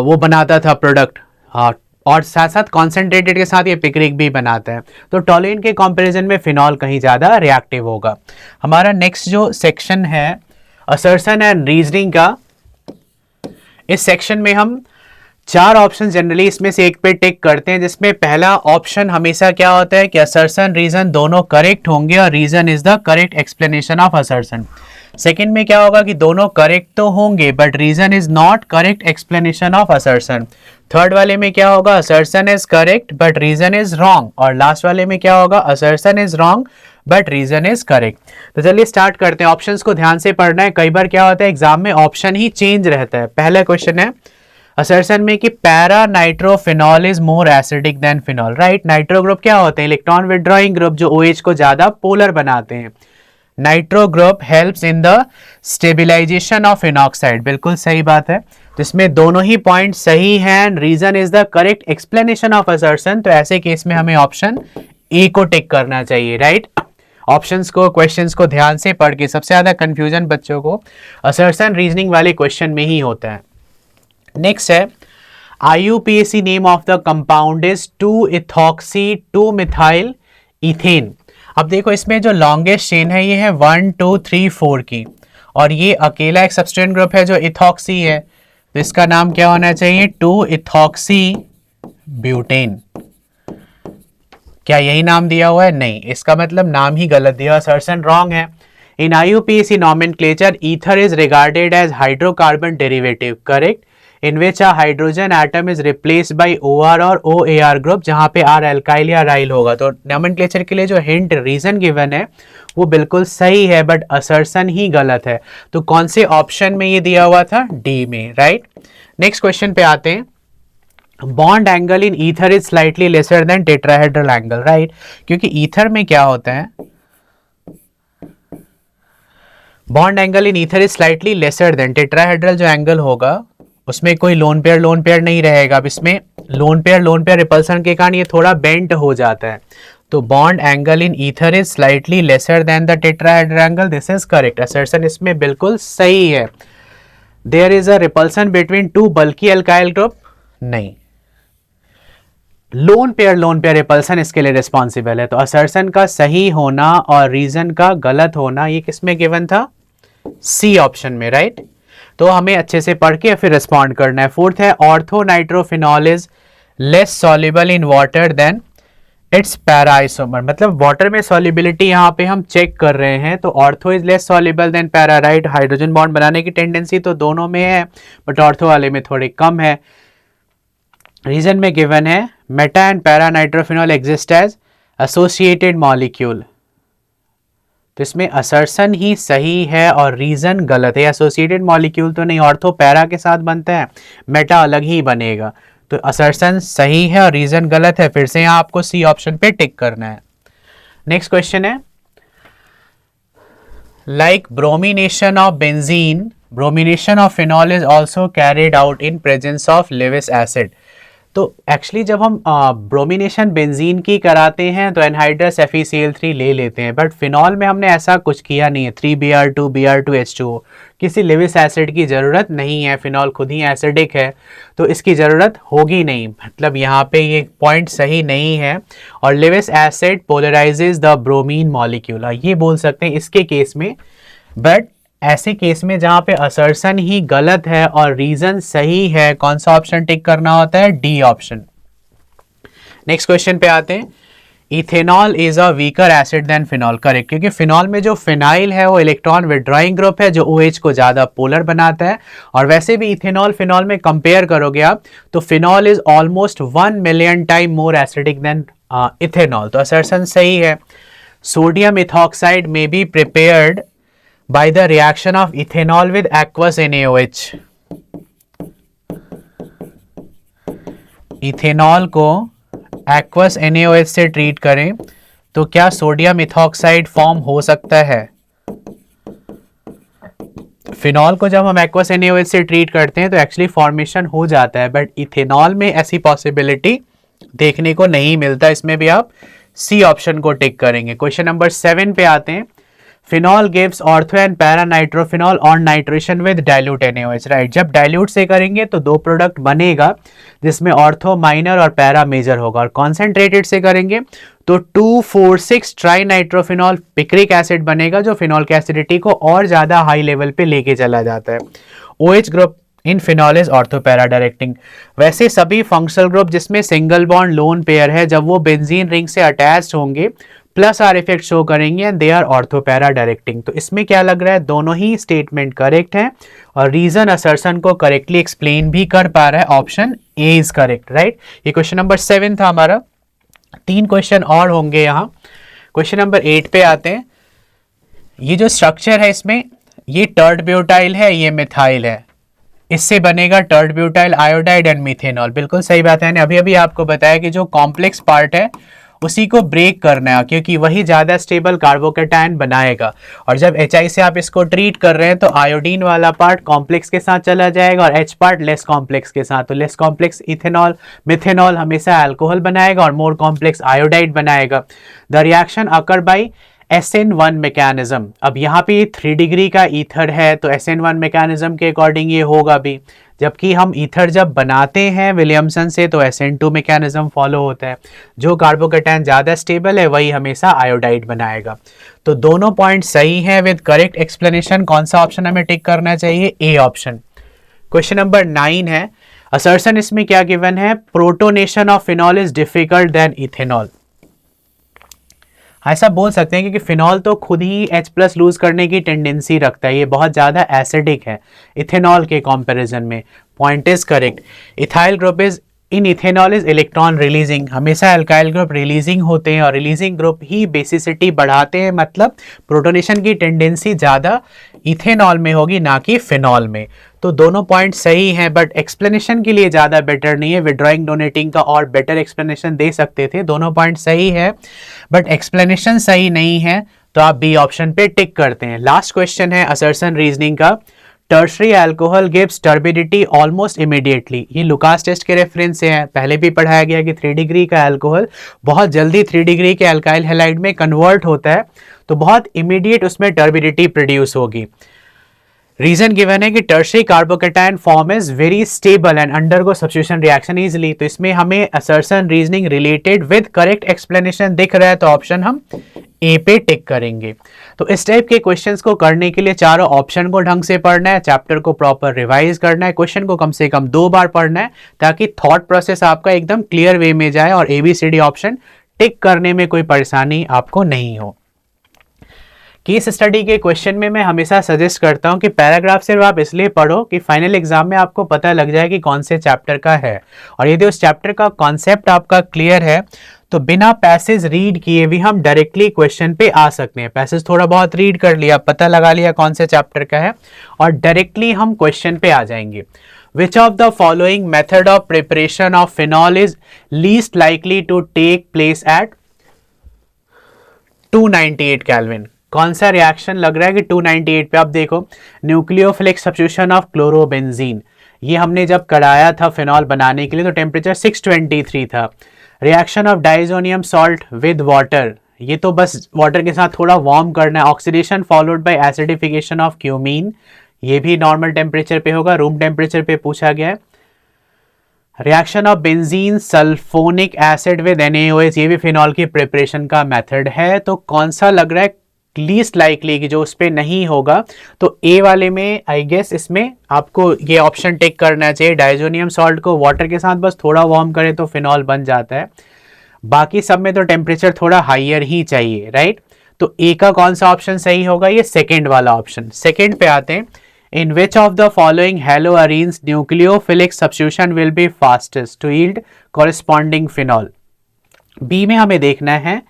वो बनाता था प्रोडक्ट, और साथ साथ कॉन्सेंट्रेटेड के साथ ये पिक्रिक भी बनाता है। तो टॉलुइन के कंपैरिजन में फिनॉल कहीं ज़्यादा रिएक्टिव होगा। हमारा नेक्स्ट जो सेक्शन है असर्शन एंड रीजनिंग का, इस सेक्शन में हम 4 ऑप्शन जनरली इसमें से एक पे टिक करते हैं, जिसमें पहला ऑप्शन हमेशा क्या होता है कि असर्शन रीजन दोनों करेक्ट होंगे और reason is the correct explanation of assertion. Second में क्या होगा कि दोनों करेक्ट तो होंगे but reason is not correct explanation of assertion. Third वाले में क्या होगा? Assertion is correct but reason is wrong. और लास्ट वाले में क्या होगा? Assertion is wrong but reason is correct. तो चलिए स्टार्ट करते हैं। ऑप्शंस को ध्यान से पढ़ना है, कई बार क्या होता है एग्जाम में ऑप्शन ही चेंज रहता है। पहला क्वेश्चन है असर्शन में कि para nitrophenol is more acidic then phenol, right? Nitro group क्या होते हैं? इलेक्ट्रॉन विड्रॉइंग ग्रुप, जो OH को ज्यादा पोलर बनाते हैं। Nitro group helps in the stabilisation of phenoxide, बिल्कुल सही बात है। जिसमें दोनों ही पॉइंट सही हैं, reason is the correct explanation of assertion, तो ऐसे केस में हमें ऑप्शन ए को टिक करना चाहिए, राइट? ऑप्शंस को, क्वेश्चंस को ध्यान से पढ़ के, सबसे ज्यादा कंफ्यूजन बच्चों को असर्शन रीजनिंग वाले क्वेश्चन में ही होता है। नेक्स्ट है IUPAC name of the compound is 2-ethoxy 2-methyl ethane. अब देखो इसमें जो लॉन्गेस्ट चेन है ये है 1 2 3 4 की, और ये अकेला एक सब्सटेंट ग्रुप है जो इथॉक्सी है, तो इसका नाम क्या होना चाहिए? 2-ethoxy butane. क्या यही नाम दिया हुआ है? नहीं, इसका मतलब नाम ही गलत दिया, असर्शन रॉन्ग है। इन IUPAC nomenclature ether is regarded as hydrocarbon derivative, correct? In which a hydrogen atom is replaced by OR और OAR group, जहां पे R alkyl या राइल होगा। तो nomenclature के लिए जो हिंट रीजन गिवन है वो बिल्कुल सही है, बट असर्शन ही गलत है। तो कौन से ऑप्शन में ये दिया हुआ था? डी में, राइट? नेक्स्ट क्वेश्चन पे आते हैं। Bond angle in ether is slightly lesser then tetrahedral angle, right? क्योंकि ईथर में क्या होता है, bond angle in ether is slightly lesser then tetrahedral, जो एंगल होगा उसमें कोई लोन पेयर नहीं रहेगा। अब इसमें लोन पेयर रिपल्सन के कारण ये थोड़ा बेंट हो जाता है। तो bond angle in ether is slightly lesser than the tetrahedral angle, this is correct. Assertion इसमें बिल्कुल सही है। There is a repulsion between 2 bulky alkyl group, नहीं। लोन पेयर रिपल्सन इसके लिए रिस्पॉन्सिबल है। तो असर्शन का सही होना और रीजन का गलत होना ये किसमें गिवन था? सी ऑप्शन में, राइट? तो हमें अच्छे से पढ़ के फिर रिस्पॉन्ड करना है। फोर्थ है ortho nitrophenol is less soluble in water than its para isomer, मतलब वाटर में सॉल्युबिलिटी यहाँ पे हम चेक कर रहे हैं, तो ortho is less soluble than para, right? Hydrogen bond बनाने की टेंडेंसी तो दोनों में है, बट ऑर्थो वाले में थोड़ी कम है। रीजन में गिवन है meta and para nitrophenol exist as associated molecule, तो इसमें असर्शन ही सही है और रीजन गलत है। एसोसिएटेड मॉलिक्यूल तो नहीं, ऑर्थो पैरा के साथ बनता है, मेटा अलग ही बनेगा, तो असर्शन सही है और रीजन गलत है। फिर से यहाँ आपको सी ऑप्शन पे टिक करना है। नेक्स्ट क्वेश्चन है, like bromination of benzene, bromination of phenol is also carried out in presence of Lewis acid. तो एक्चुअली जब हम ब्रोमिनेशन बेंजीन की कराते हैं तो एनहाइड्रस FeCl3 ले लेते हैं, बट फिनॉल में हमने ऐसा कुछ किया नहीं है। 3Br2 Br2H2O, किसी लेविस एसिड की ज़रूरत नहीं है, फिनॉल खुद ही एसिडिक है तो इसकी ज़रूरत होगी नहीं, मतलब यहाँ पे ये पॉइंट सही नहीं है। और Lewis acid polarizes the bromine molecule, ये बोल सकते हैं इसके केस में, बट ऐसे केस में जहां पे असर्शन ही गलत है और रीजन सही है, कौन सा ऑप्शन टिक करना होता है? D option. नेक्स्ट क्वेश्चन पे आते हैं, ethanol is a weaker acid than phenol. Correct, क्योंकि फिनॉल में जो फिनाइल है वो इलेक्ट्रॉन विड्रॉइंग ग्रुप है जो OH को ज्यादा पोलर बनाता है, और वैसे भी इथेनॉल फिनॉल में कंपेयर करोगे आप तो phenol is almost 1 million time more acidic then ethanol, तो असर्शन सही है। सोडियम इथॉक्साइड में be prepared by the reaction of ethanol with aqueous NaOH। Ethanol को aqueous NaOH से ट्रीट करें तो क्या सोडियम इथॉक्साइड फॉर्म हो सकता है? फिनॉल को जब हम aqueous NaOH से ट्रीट करते हैं तो एक्चुअली फॉर्मेशन हो जाता है, बट इथेनॉल में ऐसी पॉसिबिलिटी देखने को नहीं मिलता। इसमें भी आप सी ऑप्शन को टिक करेंगे। क्वेश्चन नंबर 7 पे आते हैं, phenol gives ortho and para nitrophenol on nitration with dilute NaOH। Right, जब डाइल्यूट से करेंगे तो दो प्रोडक्ट बनेगा जिसमें ऑर्थो माइनर और पैरा मेजर होगा, और कॉन्सेंट्रेटेड से करेंगे तो 2,4,6 ट्राई नाइट्रोफिनॉल पिक्रिक एसिड बनेगा जो फिनॉल की एसिडिटी को और ज्यादा हाई लेवल पे लेके चला जाता है। OH group in phenol is ortho para directing. वैसे सभी फंक्शनल ग्रुप जिसमें सिंगल बॉन्ड लोन पेयर है, जब वो बेंजीन रिंग से अटैच्ड होंगे प्लस आर इफेक्ट शो करेंगे and they are ortho para directing. तो इसमें क्या लग रहा है, दोनों ही स्टेटमेंट करेक्ट है और रीजन असर्शन को करेक्टली एक्सप्लेन भी कर पा रहा है। Option A is correct. Right, ये क्वेश्चन नंबर 7 था हमारा। 3 क्वेश्चन और होंगे यहाँ। क्वेश्चन नंबर 8 पे आते हैं। ये जो स्ट्रक्चर है इसमें, ये टर्ड ब्यूटाइल है, ये मिथाइल है, इससे बनेगा टर्ड ब्यूटाइल आयोडाइड एंड मीथेनॉल। बिल्कुल सही बात है। अभी अभी आपको बताया कि जो कॉम्प्लेक्स पार्ट है उसी को ब्रेक करना है, क्योंकि वही ज्यादा स्टेबल कार्बोकेटायन बनाएगा। और जब HI से आप इसको ट्रीट कर रहे हैं तो आयोडीन वाला पार्ट कॉम्प्लेक्स के साथ चला जाएगा और H पार्ट लेस कॉम्प्लेक्स के साथ। तो लेस कॉम्प्लेक्स इथेनॉल मिथेनॉल हमेशा अल्कोहल बनाएगा और मोर कॉम्प्लेक्स आयोडाइड बनाएगा। The reaction occur by SN1 mechanism. अब यहाँ पे 3 डिग्री का ईथर है तो SN1 मैकेनिज्म के अकॉर्डिंग ये होगा भी, जबकि हम ईथर जब बनाते हैं विलियमसन से तो SN2 मैकेनिज्म फॉलो होता है। जो कार्बोकेटायन ज़्यादा स्टेबल है वही हमेशा आयोडाइड बनाएगा। तो दोनों पॉइंट सही है विद करेक्ट एक्सप्लेनेशन। कौन सा ऑप्शन हमें टिक करना चाहिए? A option. क्वेश्चन नंबर 9 है, असर्शन इसमें क्या गिवन है? Protonation of phenol is difficult than ethanol. ऐसा बोल सकते हैं क्योंकि फिनॉल तो खुद ही H+ लूज करने की टेंडेंसी रखता है, ये बहुत ज़्यादा एसिडिक है इथेनॉल के कंपैरिजन में। Point is correct. Ethyl group is in ethanol is electron releasing. हमेशा अल्काइल ग्रुप रिलीजिंग होते हैं और रिलीजिंग ग्रुप ही बेसिसिटी बढ़ाते हैं, मतलब प्रोटोनेशन की टेंडेंसी ज़्यादा इथेनॉल में होगी ना कि फिनॉल में। तो दोनों पॉइंट सही हैं, बट एक्सप्लेनेशन के लिए ज़्यादा बेटर नहीं है। विड्रॉइंग डोनेटिंग का और बेटर एक्सप्लेनेशन दे सकते थे। दोनों पॉइंट सही है बट एक्सप्लेनेशन सही नहीं है, तो आप बी ऑप्शन पे टिक करते हैं। लास्ट क्वेश्चन है असर्शन रीजनिंग का। Tertiary alcohol gives turbidity almost immediately. ये लुकास टेस्ट के रेफरेंस से है, पहले भी पढ़ाया गया कि 3 डिग्री का अल्कोहल बहुत जल्दी 3 डिग्री के अल्काइल हैलाइड में कन्वर्ट होता है, तो बहुत इमीडिएट उसमें टर्बिडिटी प्रोड्यूस होगी। रीजन गिवन है कि tertiary carbocation form is very stable and undergo substitution reaction easily. तो इसमें हमें assertion reasoning related with correct explanation दिख रहा है, तो ऑप्शन हम ए पे टिक करेंगे। तो इस टाइप के क्वेश्चंस को करने के लिए चारों ऑप्शन को ढंग से पढ़ना है, चैप्टर को प्रॉपर रिवाइज करना है, क्वेश्चन को कम से कम 2 बार पढ़ना है ताकि थॉट प्रोसेस आपका एकदम क्लियर वे में जाए और ABCD ऑप्शन टिक करने में कोई परेशानी आपको नहीं हो। केस स्टडी के क्वेश्चन में मैं हमेशा सजेस्ट करता हूं कि पैराग्राफ सिर्फ आप इसलिए पढ़ो कि फाइनल एग्जाम में आपको पता लग जाए कि कौन से चैप्टर का है, और यदि उस चैप्टर का कॉन्सेप्ट आपका क्लियर है तो बिना पैसेज रीड किए भी हम डायरेक्टली क्वेश्चन पे आ सकते हैं। पैसेज थोड़ा बहुत रीड कर लिया, पता लगा लिया कौन से चैप्टर का है, और डायरेक्टली हम क्वेश्चन पे आ जाएंगे। Which of the following method of preparation of phenol is least likely to take place at 298 kelvin? कौन सा रिएक्शन लग रहा है कि 298 पे? आप देखो, न्यूक्लियोफिलिक सब्स्टिट्यूशन ऑफ क्लोरोबेंजीन, ये हमने जब कराया था फिनॉल बनाने के लिए तो टेम्परेचर 623 था। Reaction of diazonium salt with water, ये तो बस वाटर के साथ थोड़ा वार्म करना है। Oxidation followed by acidification of cumene, ये भी नॉर्मल टेम्परेचर पे होगा, रूम टेम्परेचर पे पूछा गया है। Reaction of benzene sulphonic acid with NaOH, ये भी फिनॉल की प्रिपरेशन का मेथड है। तो कौन सा लग रहा है लीस्ट लाइकली कि जो उस पर नहीं होगा? तो ए वाले में आई गेस इसमें आपको ये ऑप्शन टेक करना चाहिए। डाइजोनियम सॉल्ट को वाटर के साथ बस थोड़ा वार्म करें तो फिनॉल बन जाता है, बाकी सब में तो टेम्परेचर थोड़ा हाइयर ही चाहिए, राइट? तो ए का कौन सा ऑप्शन सही होगा? ये सेकेंड वाला ऑप्शन। सेकेंड पे आते हैं, in which of the following haloarenes nucleophilic substitution will be fastest to yield corresponding phenol? B में हमें देखना है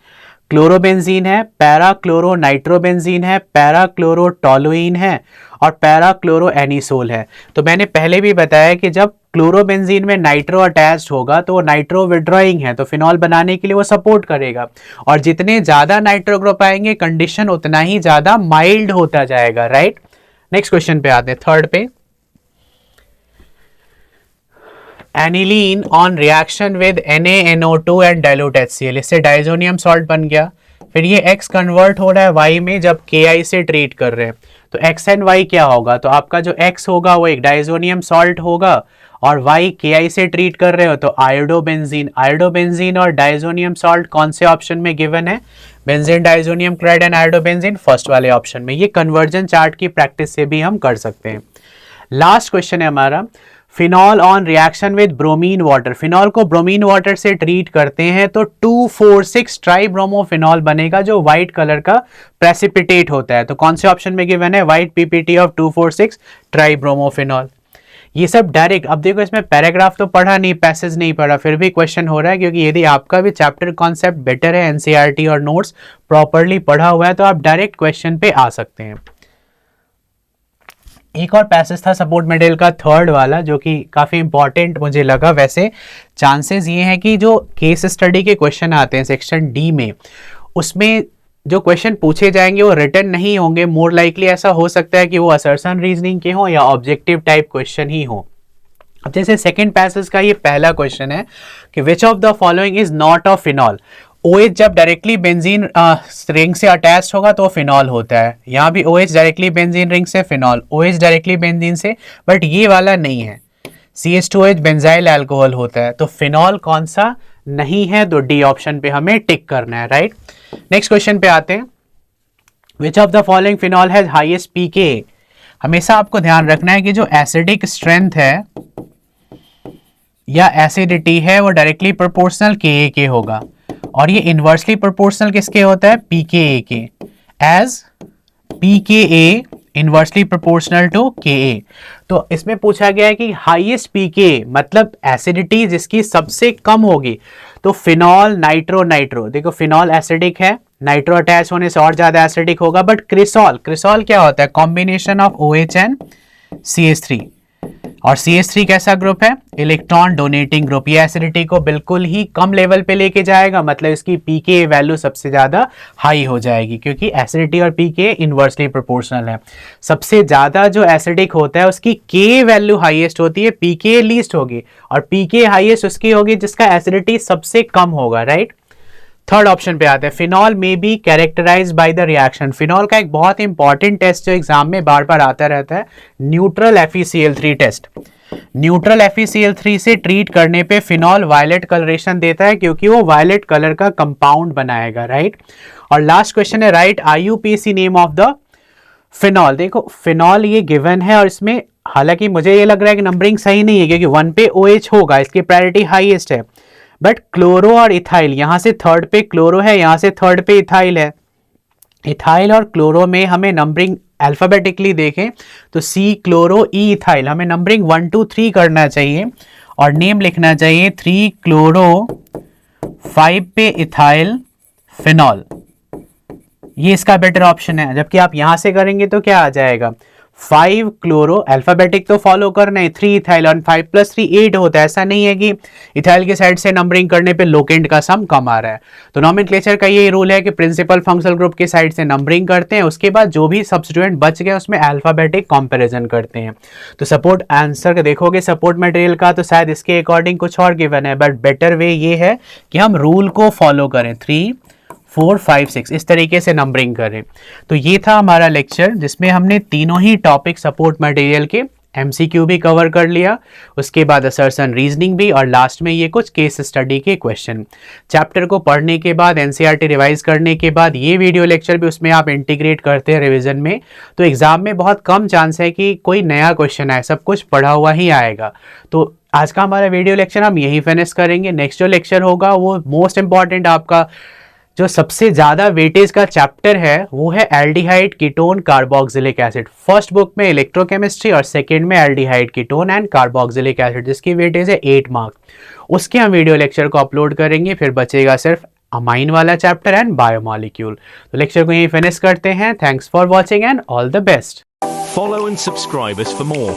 क्लोरोबेंजीन है, पैराक्लोरो नाइट्रोबेंजीन है, पैराक्लोरो टोलुइन है और पैराक्लोरो एनिसोल है। तो मैंने पहले भी बताया कि जब क्लोरोबेंजीन में नाइट्रो अटैच्ड होगा तो वो नाइट्रो विड्रॉइंग है, तो फिनॉल बनाने के लिए वो सपोर्ट करेगा, और जितने ज्यादा नाइट्रो ग्रुप आएंगे कंडीशन उतना ही ज्यादा माइल्ड होता जाएगा, राइट? नेक्स्ट क्वेश्चन पे आते हैं, थर्ड पे। Aniline on reaction with NaNO2 and dilute HCl, इससे डाइजोनियम सॉल्ट बन गया। फिर ये X कन्वर्ट हो रहा है Y में जब Ki से ट्रीट कर रहे हैं, तो X एंड Y क्या होगा? तो आपका जो X होगा वो एक डाइजोनियम सॉल्ट होगा, और Y Ki से ट्रीट कर रहे हो तो आयोडोबेंजीन। आयोडोबेंजीन और डाइजोनियम सॉल्ट कौन से ऑप्शन में गिवन है? Benzene diazonium chloride and iodobenzene, first वाले ऑप्शन में। ये कन्वर्जन चार्ट की प्रैक्टिस से भी हम कर सकते हैं। लास्ट क्वेश्चन है हमारा, phenol on reaction with bromine water. Phenol को ब्रोमीन वाटर से ट्रीट करते हैं तो 2,4,6 ट्राइब्रोमोफिनॉल बनेगा जो व्हाइट कलर का प्रेसिपिटेट होता है। तो कौन से ऑप्शन में गिवन है? White PPT of 2,4,6 tribromophenol. ये सब डायरेक्ट, अब देखो इसमें पैराग्राफ तो पढ़ा नहीं, पैसेज नहीं पढ़ा, फिर भी क्वेश्चन हो रहा है, क्योंकि यदि आपका भी चैप्टर कॉन्सेप्ट बेटर है, NCERT और नोट्स प्रॉपरली पढ़ा हुआ है, तो आप डायरेक्ट क्वेश्चन पे आ सकते हैं। एक और पैसेज था सपोर्ट मटेरियल का, थर्ड वाला, जो कि काफी इंपॉर्टेंट मुझे लगा। वैसे चांसेस ये हैं कि जो केस स्टडी के क्वेश्चन आते हैं सेक्शन डी में, उसमें जो क्वेश्चन पूछे जाएंगे वो रिटन नहीं होंगे। मोर लाइकली ऐसा हो सकता है कि वो असर्शन रीजनिंग के हों या ऑब्जेक्टिव टाइप क्वेश्चन ही हो। अब जैसे सेकंड पैसेज का ये पहला क्वेश्चन है कि विच of the following is not a phenol. OH जब डायरेक्टली बेंजीन रिंग से अटैच होगा तो फिनॉल होता है। यहाँ भी OH डायरेक्टली बेंजीन रिंग से, फिनॉल OH डायरेक्टली बेंजीन से, बट ये वाला नहीं है। CH2H बेंजाइल अल्कोहल होता है। तो फिनॉल कौन सा नहीं है? तो डी ऑप्शन पे हमें टिक करना है, राइट? नेक्स्ट क्वेश्चन पे आते हैं, विच of the following phenol has highest pKa। हमेशा आपको ध्यान रखना है कि जो एसिडिक स्ट्रेंथ है या एसिडिटी है वो डायरेक्टली प्रोपोर्शनल Ka के होगा, और ये इनवर्सली प्रोपोर्शनल किसके होता है? pKa के, as pKa inversely proportional to Ka। तो इसमें पूछा गया है कि हाईएस्ट pKa मतलब एसिडिटी जिसकी सबसे कम होगी, तो फिनॉल नाइट्रो नाइट्रो, देखो फिनॉल एसिडिक है, नाइट्रो अटैच होने से और ज्यादा एसिडिक होगा, बट क्रिसॉल, क्रिसॉल क्या होता है? Combination of OH and CH3, और CH3 कैसा ग्रुप है? Electron donating group. ये एसिडिटी को बिल्कुल ही कम लेवल पे लेके जाएगा, मतलब इसकी pKa वैल्यू सबसे ज्यादा हाई हो जाएगी, क्योंकि एसिडिटी और pKa इनवर्सली प्रोपोर्शनल है। सबसे ज्यादा जो एसिडिक होता है उसकी Ka वैल्यू हाईएस्ट होती है, pKa लीस्ट होगी, और pKa हाईएस्ट उसकी होगी जिसका एसिडिटी सबसे कम होगा, राइट? थर्ड ऑप्शन पे आते हैं, फिनॉल में be characterized by the reaction. Phenol का एक बहुत इंपॉर्टेंट टेस्ट जो एग्जाम में बार बार आता रहता है, neutral FeCl3 test. Neutral FeCl3 से ट्रीट करने पे फिनॉल वायलेट कलरेशन देता है, क्योंकि वो वायलेट कलर का कंपाउंड बनाएगा, राइट? और लास्ट क्वेश्चन है, right IUPAC name of the phenol. देखो फिनॉल ये गिवन है, और इसमें हालांकि मुझे ये लग रहा है कि नंबरिंग सही नहीं है, क्योंकि 1 पे OH होगा, इसकी प्रायोरिटी हाईएस्ट है, बट क्लोरो और इथाइल, यहां से थर्ड पे क्लोरो है, यहां से थर्ड पे इथाइल है, इथाइल और क्लोरो में हमें नंबरिंग अल्फ़ाबेटिकली देखें तो सी क्लोरो ई इथाइल, हमें नंबरिंग 1 2 3 करना चाहिए और नेम लिखना चाहिए 3 क्लोरो 5 पे इथाइल फिनॉल। ये इसका बेटर ऑप्शन है। जबकि आप यहां से करेंगे तो क्या आ जाएगा 5 क्लोरो, अल्फाबेटिक तो फॉलो करना है, 3 इथाइल और 5 + 3 8 होता है। ऐसा नहीं है कि इथाइल की साइड से नंबरिंग करने पे लोकेंट का सम कम आ रहा है। तो नॉमेनक्लेचर का ये रूल है कि प्रिंसिपल फंक्शनल ग्रुप की साइड से नंबरिंग करते हैं, उसके बाद जो भी सब्स्टिट्यूएंट बच गए उसमें अल्फाबेटिक कंपैरिजन करते हैं। तो सपोर्ट आंसर देखोगे सपोर्ट मटेरियल का तो शायद इसके अकॉर्डिंग कुछ और गिवन है, बट बेटर वे ये है कि हम रूल को फॉलो करें, 3 4 5 6 इस तरीके से नंबरिंग करें। तो ये था हमारा लेक्चर जिसमें हमने तीनों ही टॉपिक सपोर्ट मटेरियल के एमसीक्यू भी कवर कर लिया, उसके बाद असर्शन रीजनिंग भी, और लास्ट में ये कुछ केस स्टडी के क्वेश्चन। चैप्टर को पढ़ने के बाद एनसीईआरटी रिवाइज करने के बाद ये वीडियो लेक्चर भी उसमें आप इंटीग्रेट करते हैं रिवीजन में, तो एग्जाम में बहुत कम चांस है कि कोई नया क्वेश्चन आए, सब कुछ पढ़ा हुआ ही आएगा। तो आज का हमारा वीडियो लेक्चर हम यही फिनिश करेंगे। नेक्स्ट जो लेक्चर होगा वो मोस्ट इंपॉर्टेंट, आपका जो सबसे ज्यादा वेटेज का चैप्टर है वो है aldehyde ketone carboxylic acid. First book में इलेक्ट्रोकेमिस्ट्री और सेकंड में aldehyde ketone and carboxylic acid, जिसकी वेटेज है 8 मार्क। उसके हम वीडियो लेक्चर को अपलोड करेंगे, फिर बचेगा सिर्फ अमाइन वाला चैप्टर एंड बायोमॉलिक्यूल। तो लेक्चर को यहीं फिनिश करते हैं। Thanks for watching and all the best. Follow and subscribe us for more.